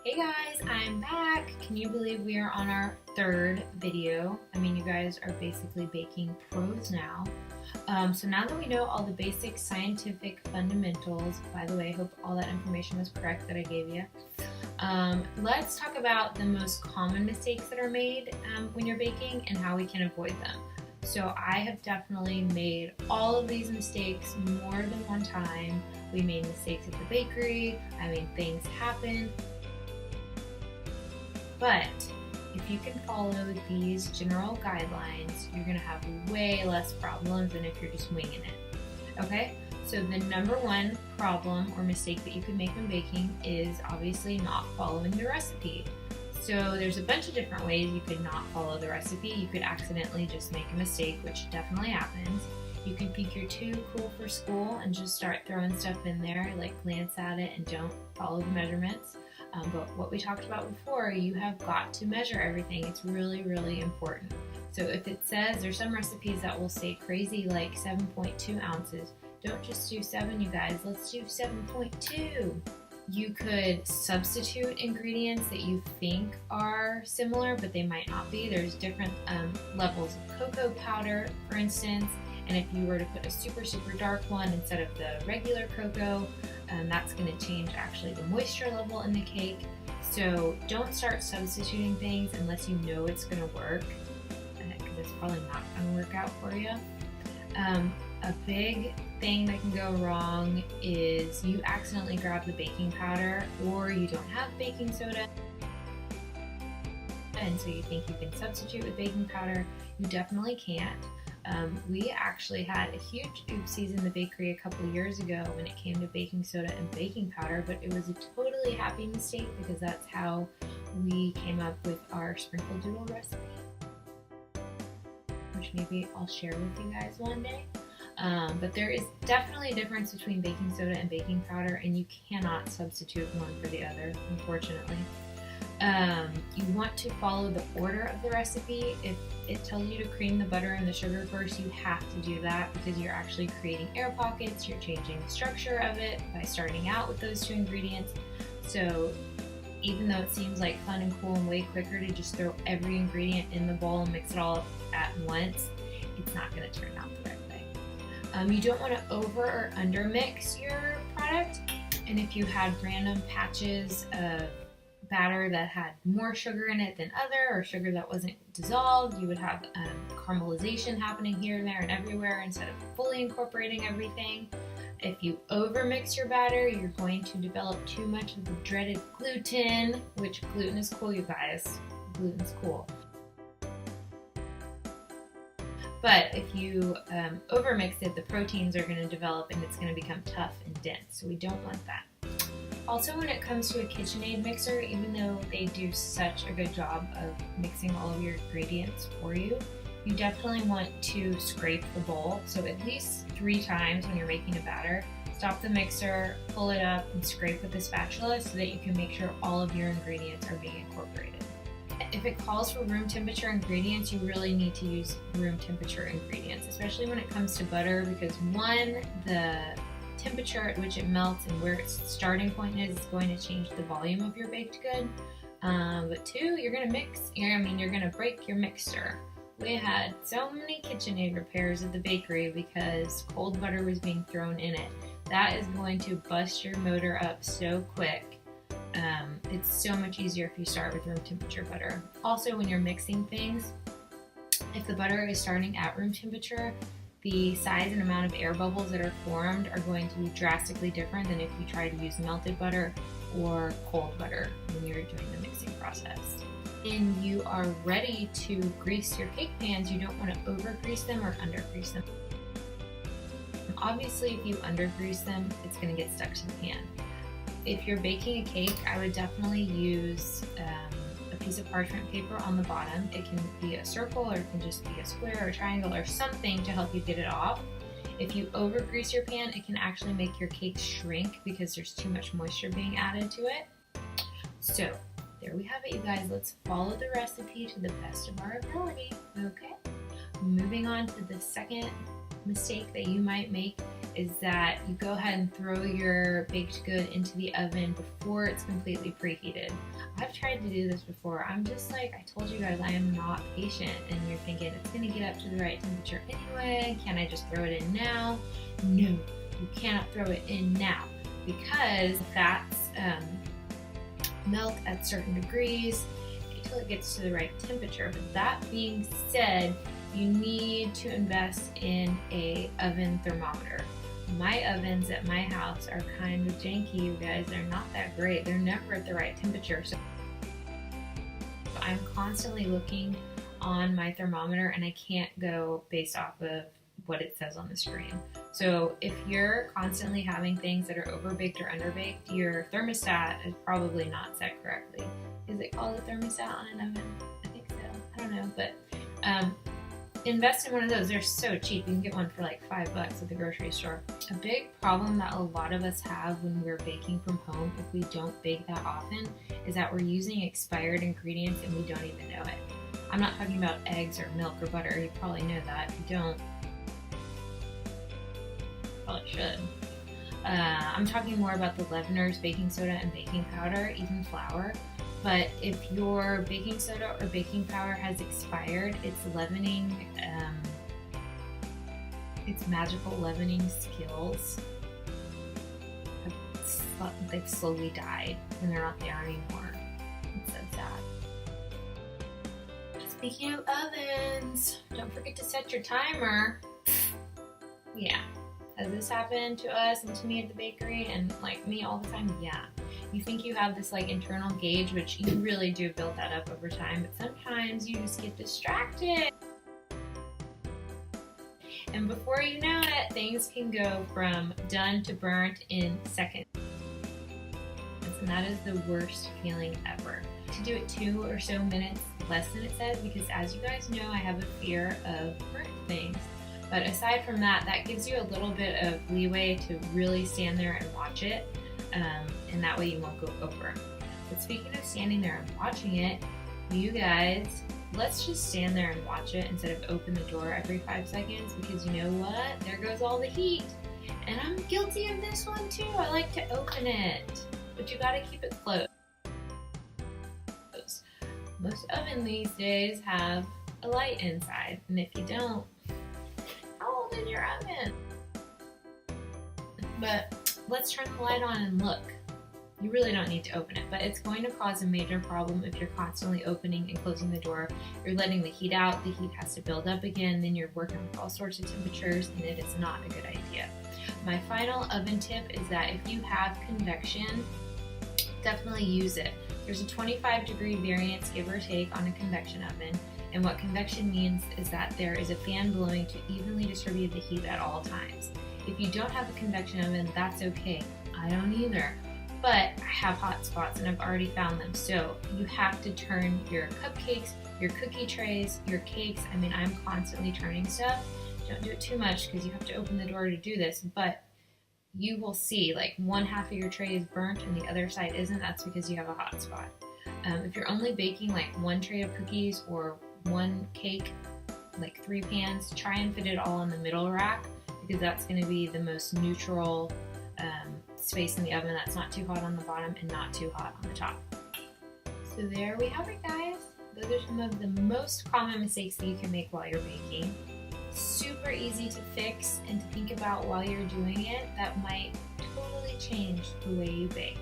Hey guys, I'm back. Can you believe we are on our third video? I mean, you guys are basically baking pros now. So now that we know all the basic scientific fundamentals, by the way, I hope all that information was correct that I gave you. Let's talk about the most common mistakes that are made when you're baking and how we can avoid them. So I have definitely made all of these mistakes more than one time. We made mistakes at the bakery. I mean, things happen. But if you can follow these general guidelines, you're going to have way less problems than if you're just winging it. Okay? So the number one problem or mistake that you can make when baking is obviously not following the recipe. So there's a bunch of different ways you could not follow the recipe. You could accidentally just make a mistake, which definitely happens. You can think you're too cool for school and just start throwing stuff in there, like glance at it and don't follow the measurements. But what we talked about before, you have got to measure everything. It's really, really important. So if it says, there's some recipes that will say crazy like 7.2 ounces. Don't just do 7, you guys. Let's do 7.2. You could substitute ingredients that you think are similar, but they might not be. There's different levels of cocoa powder, for instance. And if you were to put a super, super dark one instead of the regular cocoa, that's going to change actually the moisture level in the cake. So don't start substituting things unless you know it's going to work, because it's probably not going to work out for you. A big thing that can go wrong is you accidentally grab the baking powder or you don't have baking soda, and so you think you can substitute with baking powder. You definitely can't. We actually had a huge oopsies in the bakery a couple years ago when it came to baking soda and baking powder, but it was a totally happy mistake because that's how we came up with our sprinkle doodle recipe, which maybe I'll share with you guys one day. But there is definitely a difference between baking soda and baking powder, and you cannot substitute one for the other, unfortunately. You want to follow the order of the recipe. If it tells you to cream the butter and the sugar first, you have to do that because you're actually creating air pockets. You're changing the structure of it by starting out with those two ingredients. So even though it seems like fun and cool and way quicker to just throw every ingredient in the bowl and mix it all up at once, it's not going to turn out the right way. You don't want to over or under mix your product. And if you had random patches of batter that had more sugar in it than other, or sugar that wasn't dissolved, you would have caramelization happening here and there and everywhere instead of fully incorporating everything. If you overmix your batter, you're going to develop too much of the dreaded gluten, which gluten is cool, you guys. Gluten's cool. But if you overmix it, the proteins are going to develop and it's going to become tough and dense, so we don't want that. Also, when it comes to a KitchenAid mixer, even though they do such a good job of mixing all of your ingredients for you, you definitely want to scrape the bowl. So at least 3 times when you're making a batter, stop the mixer, pull it up, and scrape with the spatula so that you can make sure all of your ingredients are being incorporated. If it calls for room temperature ingredients, you really need to use room temperature ingredients, especially when it comes to butter, because one, the temperature at which it melts and where its starting point is going to change the volume of your baked good. But 2, you're going to break your mixer. We had so many KitchenAid repairs at the bakery because cold butter was being thrown in it. That is going to bust your motor up so quick. It's so much easier if you start with room temperature butter. Also, when you're mixing things, if the butter is starting at room temperature, the size and amount of air bubbles that are formed are going to be drastically different than if you try to use melted butter or cold butter when you're doing the mixing process. And you are ready to grease your cake pans, you don't want to over grease them or under grease them. Obviously, if you under grease them, it's going to get stuck to the pan. If you're baking a cake, I would definitely use a piece of parchment paper on the bottom. It can be a circle, or it can just be a square or a triangle or something to help you get it off. If you over grease your pan, it can actually make your cake shrink because there's too much moisture being added to it. So there we have it, you guys. Let's follow the recipe to the best of our ability. Okay, moving on to the second mistake that you might make is that you go ahead and throw your baked good into the oven before it's completely preheated. I've tried to do this before. I'm just like, I told you guys, I am not patient, and you're thinking it's gonna get up to the right temperature anyway. Can't I just throw it in now? No, you cannot throw it in now because fats melt at certain degrees until it gets to the right temperature. But that being said, you need to invest in a oven thermometer. My ovens at my house are kind of janky, you guys. They're not that great. They're never at the right temperature. So I'm constantly looking on my thermometer, and I can't go based off of what it says on the screen. So if you're constantly having things that are overbaked or underbaked, your thermostat is probably not set correctly. Is it called a thermostat on an oven? I think so. I don't know, but invest in one of those. They're so cheap. You can get one for like $5 at the grocery store. A big problem that a lot of us have when we're baking from home, if we don't bake that often, is that we're using expired ingredients and we don't even know it. I'm not talking about eggs or milk or butter. You probably know that. If you don't, probably should. I'm talking more about the leaveners, baking soda and baking powder, even flour. But if your baking soda or baking powder has expired, its leavening, its magical leavening skills, they've slowly died and they're not there anymore. It's so sad. Speaking of ovens, don't forget to set your timer. Yeah. Has this happened to us and to me at the bakery and like me all the time? Yeah. You think you have this like internal gauge, which you really do build that up over time, but sometimes you just get distracted. And before you know it, things can go from done to burnt in seconds. And that is the worst feeling ever. To do it 2 or so minutes less than it says, because as you guys know, I have a fear of burnt things. But aside from that, that gives you a little bit of leeway to really stand there and watch it, and that way you won't go over. But speaking of standing there and watching it, you guys, let's just stand there and watch it instead of open the door every 5 seconds, because you know what? There goes all the heat. And I'm guilty of this one too. I like to open it, but you gotta keep it closed. Most ovens these days have a light inside, and if you don't, how old is your oven? But let's turn the light on and look. You really don't need to open it, but it's going to cause a major problem if you're constantly opening and closing the door. You're letting the heat out, the heat has to build up again, then you're working with all sorts of temperatures, and it is not a good idea. My final oven tip is that if you have convection, definitely use it. There's a 25-degree variance, give or take, on a convection oven. And what convection means is that there is a fan blowing to evenly distribute the heat at all times. If you don't have a convection oven, that's okay. I don't either. But I have hot spots and I've already found them. So you have to turn your cupcakes, your cookie trays, your cakes. I mean, I'm constantly turning stuff. Don't do it too much because you have to open the door to do this. But you will see like one half of your tray is burnt and the other side isn't. That's because you have a hot spot. If you're only baking like one tray of cookies or one cake, like 3 pans, try and fit it all in the middle rack, because that's going to be the most neutral space in the oven that's not too hot on the bottom and not too hot on the top. So there we have it, guys. Those are some of the most common mistakes that you can make while you're baking. Super easy to fix and to think about while you're doing it. That might totally change the way you bake.